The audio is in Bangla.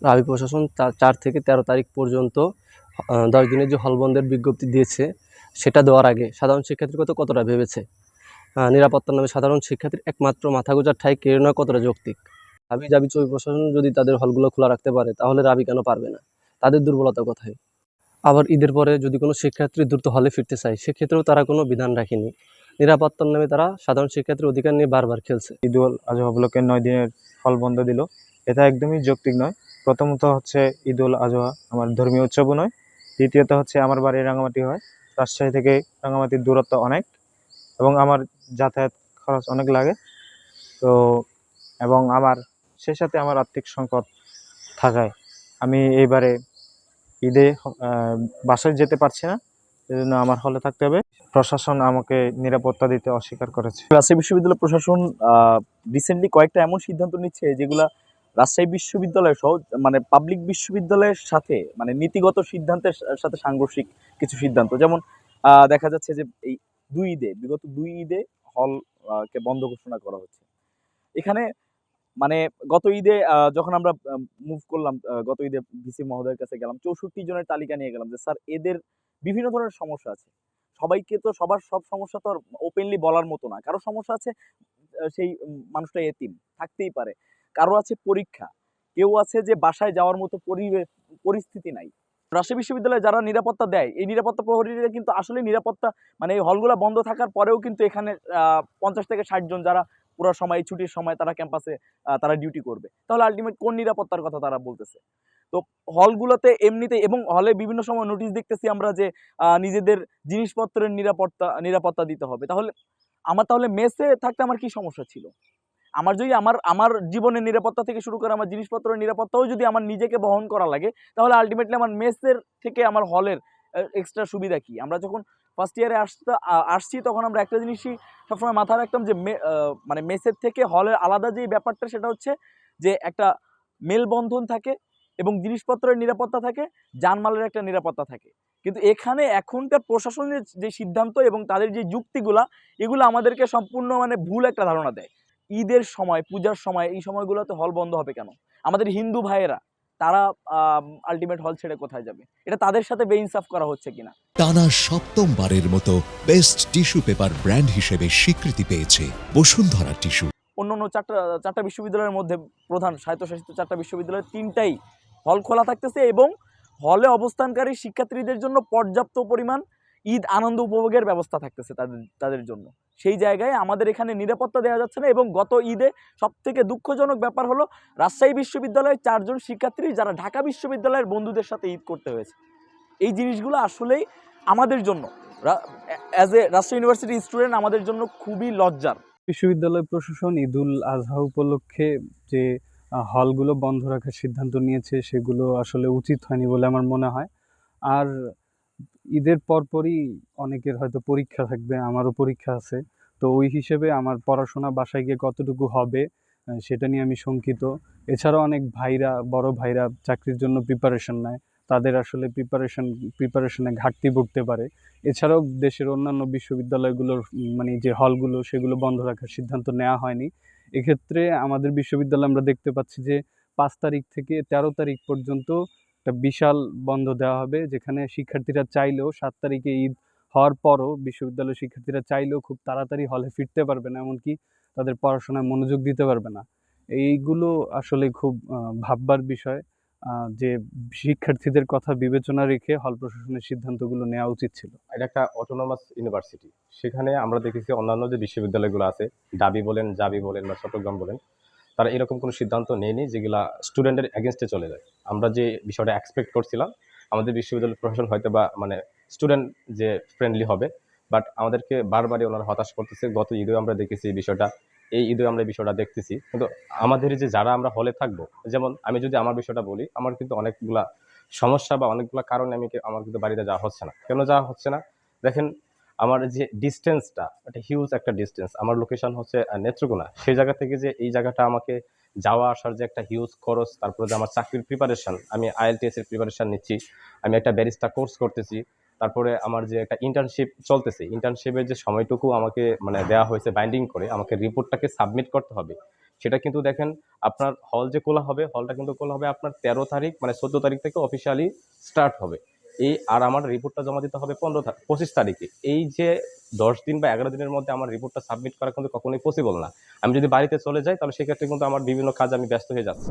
রাবি প্রশাসন ৪ থেকে ১৩ তারিখ পর্যন্ত ১০ দিনের যে হল বন্ধের বিজ্ঞপ্তি দিয়েছে, সেটা দেওয়ার আগে সাধারণ শিক্ষার্থীর কথা কতটা ভেবেছে? নিরাপত্তার নামে সাধারণ শিক্ষার্থীর একমাত্র মাথা গোঁজার ঠাঁই কেড়ে নেওয়া কতটা যৌক্তিক? হাবি-জাবি চবি প্রশাসন যদি তাদের হলগুলো খোলা রাখতে পারে, তাহলে রাবি কেন পারবে না? তাদের দুর্বলতা কোথায়? আবার ঈদের পরে যদি কোনো শিক্ষার্থী দ্রুত হলে ফিরতে চায়, সেক্ষেত্রেও তারা কোনো বিধান রাখেনি। নিরাপত্তার নামে তারা সাধারণ শিক্ষার্থীর অধিকার নিয়ে বারবার খেলছে। ঈদ উল আজহা উপলক্ষে ৯ দিনের হল বন্ধ দিল, এটা একদমই যৌক্তিক নয়। প্রথমত হচ্ছে ঈদ উল আজহা আমার ধর্মীয় উৎসবও নয়। দ্বিতীয়ত হচ্ছে আমার বাড়ি রাঙামাটি হয়, রাজশাহী থেকে রাঙামাটির দূরত্ব অনেক, এবং আমার যাতায়াত খরচ অনেক লাগে। তো এবং আমার সেই সাথে আমার আর্থিক সংকট থাকায় আমি এইবারে ঈদে বাসায় যেতে পারছি না, এজন্য আমার হলে থাকতে হবে। প্রশাসন আমাকে নিরাপত্তা দিতে অস্বীকার করেছে। রাজশাহী বিশ্ববিদ্যালয় প্রশাসন রিসেন্টলি কয়েকটা এমন সিদ্ধান্ত নিচ্ছে যেগুলা রাজশাহী বিশ্ববিদ্যালয় সহ মানে পাবলিক বিশ্ববিদ্যালয়ের সাথে মানে নীতিগত সিদ্ধান্তের সাথে সাংঘর্ষিক কিছু সিদ্ধান্ত। যেমন দেখা যাচ্ছে যে এই বিগত দুই ঈদে হল কে বন্ধ ঘোষণা করা হচ্ছে। এখানে মানে গত ঈদে যখন আমরা মুভ করলাম, গত ঈদে ভিসি মহোদয়ের কাছে গেলাম, ৬৪ জনের তালিকা নিয়ে গেলাম যে স্যার এদের বিভিন্ন ধরনের সমস্যা আছে। সবাইকে তো সবার সব সমস্যা তো আর ওপেনলি বলার মতো না। কারো সমস্যা আছে, সেই মানুষটা এতিম, থাকতেই পারে। কারো আছে পরীক্ষা, কেউ আছে যে বাসায় যাওয়ার মতো পরিস্থিতি নাই। রাজশাহী বিশ্ববিদ্যালয়ে যারা নিরাপত্তা দেয়, এই নিরাপত্তা প্রহরীরা কিন্তু আসলে নিরাপত্তা মানে এই হলগুলা বন্ধ থাকার পরেও কিন্তু এখানে ৫০ থেকে ৬০ জন যারা পুরো সময় ছুটির সময় তারা ক্যাম্পাসে তারা ডিউটি করবে। তাহলে আল্টিমেট কোন নিরাপত্তার কথা তারা বলতেছে? তো হলগুলোতে এমনিতেই এবং হলে বিভিন্ন সময় নোটিশ দেখতেছি আমরা যে নিজেদের জিনিসপত্রের নিরাপত্তা দিতে হবে। তাহলে মেসে থাকতে আমার কি সমস্যা ছিল? আমার যদি আমার জীবনের নিরাপত্তা থেকে শুরু করে আমার জিনিসপত্রের নিরাপত্তাও যদি আমার নিজেকে বহন করা লাগে, তাহলে আল্টিমেটলি আমার মেসের থেকে আমার হলের এক্সট্রা সুবিধা কি? আমরা যখন ফার্স্ট ইয়ারে আসছি তখন আমরা একটা জিনিসই সবসময় মাথায় রাখতাম যে মানে মেসের থেকে হলের আলাদা যে ব্যাপারটা সেটা হচ্ছে যে একটা মেলবন্ধন থাকে এবং জিনিসপত্রের নিরাপত্তা থাকে, জানমালের একটা নিরাপত্তা থাকে। কিন্তু এখানে এখনকার প্রশাসনের যে সিদ্ধান্ত এবং তাদের যে যুক্তিগুলা, এগুলো আমাদেরকে সম্পূর্ণ মানে ভুল একটা ধারণা দেয়। ঈদের সময়, পূজার সময়, এই সময়গুলোতে হল বন্ধ হবে কেন? আমাদের হিন্দু ভাইয়েরা তারা আল্টিমেট হল ছেড়ে কোথায় যাবে? এটা তাদের সাথে বেইনসাফ করা হচ্ছে কিনা? টানা সপ্তমবারের মতো বেস্ট টিস্যু পেপার ব্র্যান্ড হিসেবে স্বীকৃতি পেয়েছে বসুন্ধরা টিস্যু। অন্যান্য চারটা বিশ্ববিদ্যালয়ের মধ্যে প্রধান স্বায়ত্তশাসিত ৪টা বিশ্ববিদ্যালয়ের ৩টাই হল খোলা থাকতেছে এবং হলে অবস্থানকারী শিক্ষার্থীদের জন্য পর্যাপ্ত পরিমাণ ঈদ আনন্দ উপভোগের ব্যবস্থা থাকতেছে তাদের জন্য। সেই জায়গায় আমাদের এখানে নিরাপত্তা দেওয়া যাচ্ছে না এবং গত ঈদে সবথেকে দুঃখজনক ব্যাপার হলো রাজশাহী বিশ্ববিদ্যালয়ের ৪ জন শিক্ষার্থী যারা ঢাকা বিশ্ববিদ্যালয়ের বন্ধুদের সাথে ঈদ করতে হয়েছে। এই জিনিসগুলো আসলেই আমাদের জন্য as a Rajshahi university student আমাদের জন্য খুবই লজ্জার। বিশ্ববিদ্যালয় প্রশাসন ঈদুল আজহা উপলক্ষে যে হলগুলো বন্ধ রাখার সিদ্ধান্ত নিয়েছে সেগুলো আসলে উচিত হয়নি বলে আমার মনে হয়। আর ঈদের পরপরই অনেকের হয়তো পরীক্ষা থাকবে, আমারও পরীক্ষা আছে। তো ওই হিসেবে আমার পড়াশোনা বাসায় গিয়ে কতটুকু হবে সেটা নিয়ে আমি শঙ্কিত। এছাড়াও অনেক ভাইরা, বড় ভাইরা চাকরির জন্য প্রিপারেশন নেয়। তাদের আসলে প্রিপারেশনে ঘাটতি পড়তে পারে। এছাড়াও দেশের অন্যান্য বিশ্ববিদ্যালয়গুলোর মানে যে হলগুলো সেগুলো বন্ধ রাখার সিদ্ধান্ত নেওয়া হয়নি। এক্ষেত্রে আমাদের বিশ্ববিদ্যালয়ে আমরা দেখতে পাচ্ছি যে ৫ তারিখ থেকে ১৩ তারিখ পর্যন্ত একটা বিশাল বন্ধ দেওয়া হবে, যেখানে শিক্ষার্থীরা চাইলেও ৭ তারিখে ঈদ হওয়ার পরও বিশ্ববিদ্যালয়ের শিক্ষার্থীরা চাইলেও খুব তাড়াতাড়ি হলে ফিরতে পারবে না, এমনকি তাদের পড়াশোনায় মনোযোগ দিতে পারবে না। এইগুলো আসলে খুব ভাববার বিষয়, যে শিক্ষার্থীদের কথা বিবেচনা রেখে হল প্রশাসনের সিদ্ধান্তগুলো নেওয়া উচিত ছিল। এটা একটা অটোনমাস ইউনিভার্সিটি, সেখানে আমরা দেখেছি অন্যান্য যে বিশ্ববিদ্যালয়গুলো আছে, জাবি বলেন বা চট্টগ্রাম বলেন, তারা এরকম কোনো সিদ্ধান্ত নেয়নি যেগুলা স্টুডেন্টের এগেনস্টে চলে যায়। আমরা যে বিষয়টা এক্সপেক্ট করছিলাম আমাদের বিশ্ববিদ্যালয় প্রশাসন হয়তো বা মানে স্টুডেন্ট যে ফ্রেন্ডলি হবে, বাট আমাদেরকে বারবারই ওনারা হতাশ করতেছে। গত ঈদেও আমরা দেখেছি এই বিষয়টা, এই ঈদেও আমরা এই বিষয়টা দেখতেছি। কিন্তু আমাদের যে যারা আমরা হলে থাকবো, যেমন আমি যদি আমার বিষয়টা বলি, আমার কিন্তু অনেকগুলা সমস্যা বা অনেকগুলো কারণে আমার কিন্তু বাড়িতে যাওয়া হচ্ছে না। কেন যাওয়া হচ্ছে না? দেখেন, আমার যে ডিস্টেন্সটা, একটা হিউজ একটা ডিস্টেন্স। আমার লোকেশন হচ্ছে নেত্রকোনা। সেই জায়গা থেকে যে এই জায়গাটা আমাকে যাওয়া আসার যে একটা হিউজ খরচ, তারপরে যে আমার চাকরির প্রিপারেশন, আমি IELTS এর প্রিপারেশন নিচ্ছি, আমি একটা ব্যারিস্টার কোর্স করতেছি, তারপরে আমার যে একটা ইন্টার্নশিপ চলতেছে, ইন্টার্নশিপের যে সময়টুকু আমাকে মানে দেওয়া হয়েছে বাইন্ডিং করে, আমাকে রিপোর্টটাকে সাবমিট করতে হবে। সেটা কিন্তু দেখেন আপনার হল যে খোলা হবে, হলটা কিন্তু খোলা হবে আপনার 13 তারিখ, মানে 14 তারিখ থেকে অফিসিয়ালি স্টার্ট হবে। আর আমার রিপোর্টটা জমা দিতে হবে 25 তারিখে। এই যে 10 দিন বা 11 দিনের মধ্যে আমার রিপোর্টটা সাবমিট করা কিন্তু কখনোই পসিবল না। আমি যদি বাড়িতে চলে যাই তাহলে সেক্ষেত্রে কিন্তু আমার বিভিন্ন কাজে আমি ব্যস্ত হয়ে যাচ্ছি।